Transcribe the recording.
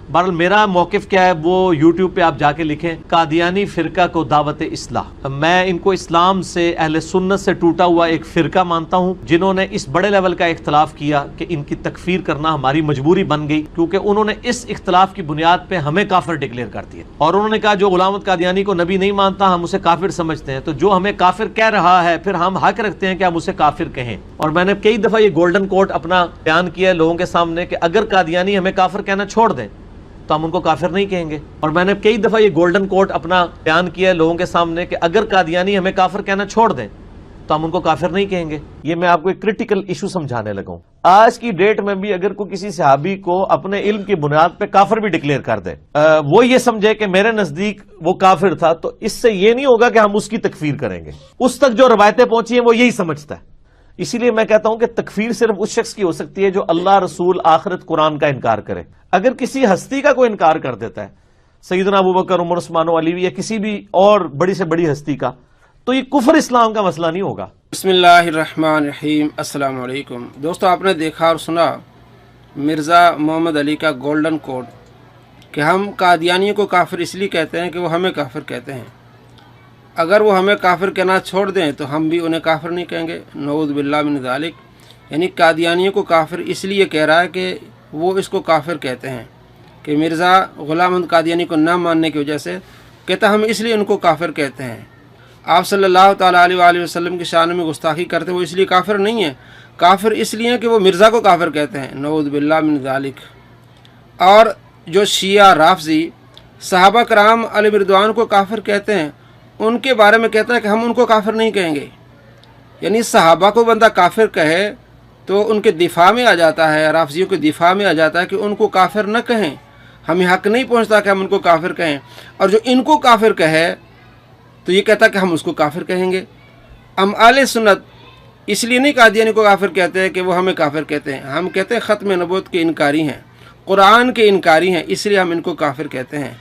बहरहाल मेरा मौक़िफ़ क्या है वो यूट्यूब पे आप जाके लिखें, कादियानी फ़िरका को दावत इस्लाह। मैं इनको इस्लाम से, अहले सुन्नत से टूटा हुआ एक फ़िरका मानता हूँ, जिन्होंने इस बड़े लेवल का इख्तलाफ किया कि इनकी तकफ़ीर करना हमारी मजबूरी बन गई, क्योंकि उन्होंने इस इख्तलाफ की बुनियाद पे हमें काफिर डिक्लेयर कर दिया। और उन्होंने कहा जो गुलाम अहमद कादियानी को नबी नहीं मानता हम उसे काफिर समझते हैं, तो जो हमें काफिर कह रहा है फिर हम हक रखते हैं कि हम उसे काफिर कहें। और मैंने कई दफ़ा ये गोल्डन कोट अपना बयान किया है लोगों के सामने कि अगर कादियानी हमें काफिर कहना छोड़ दें तो हम उनको काफिर नहीं कहेंगे। और मैंने कई दफ़ा ये गोल्डन कोट अपना बयान किया है लोगों के सामने कि अगर कादियानी हमें काफिर कहना छोड़ दें तो हम उनको काफिर नहीं कहेंगे। ये मैं आपको एक क्रिटिकल इशू समझाने लगा हूं। आज की डेट में भी अगर कोई किसी सहाबी को अपने इल्म की बुनियाद पे काफिर भी डिक्लेयर कर दे, वो ये समझे कि मेरे नजदीक वो काफिर था, तो इससे ये नहीं होगा कि हम उसकी तकफीर करेंगे। उस तक जो रवायतें पहुंची हैं वो यही समझता है। इसीलिए मैं कहता हूं कि तकफीर सिर्फ उस शख्स की हो सकती है जो अल्लाह, रसूल, आखिरत, कुरान का इनकार करे। अगर किसी हस्ती का कोई इनकार कर देता है, सैयदना अबू बकर, उमर, उस्मान, अली या किसी भी और बड़ी से बड़ी हस्ती का, तो ये कुफर इस्लाम का मसला नहीं होगा। बिस्मिल्लाहिर्रहमानिर्रहीम, अस्सलाम वालेकुम। दोस्तों, आपने देखा और सुना मिर्ज़ा मोहम्मद अली का गोल्डन कोड कि हम कादियानियों को काफिर इसलिए कहते हैं कि वो हमें काफिर कहते हैं। अगर वो हमें काफिर कहना छोड़ दें तो हम भी उन्हें काफिर नहीं कहेंगे। नऊज़ बिल्लाह मिन ज़ालिक। यानी कादियानियों को काफिर इसलिए कह रहा है कि वो इसको काफिर कहते हैं कि मिर्ज़ा ग़ुलाम अहमद कादियानी को न मानने की वजह से कहता हम इसलिए उनको काफिर कहते हैं। आप सल्लल्लाहु ताला अलैहि वसल्लम की शान में गुस्ताखी करते हैं, वो इसलिए काफिर नहीं है। काफिर इसलिए हैं कि वो मिर्ज़ा को काफिर कहते हैं। नऊज़ बिल्लाह मिन ज़ालिक। और जो शिया राफ़ज़ी सहाबा कराम अलैहिम रिदवान को काफिर कहते हैं, उनके बारे में कहता है कि हम उनको काफिर नहीं कहेंगे। यानी सहाबा को बंदा काफिर कहे तो उनके दिफा में आ जाता है, राफ़ज़ियों के दिफा में आ जाता है कि उनको काफिर न कहें, हमें हक नहीं पहुँचता कि हम उनको काफिर कहें। और जो इनको काफिर कहे तो ये कहता कि हम उसको काफिर कहेंगे। हम आले सुन्नत इसलिए नहीं कादियानी को काफिर कहते हैं कि वो हमें काफिर कहते हैं। हम कहते हैं ख़त्म नबूवत के इनकारी हैं, कुरान के इनकारी हैं, इसलिए हम इनको काफिर कहते हैं।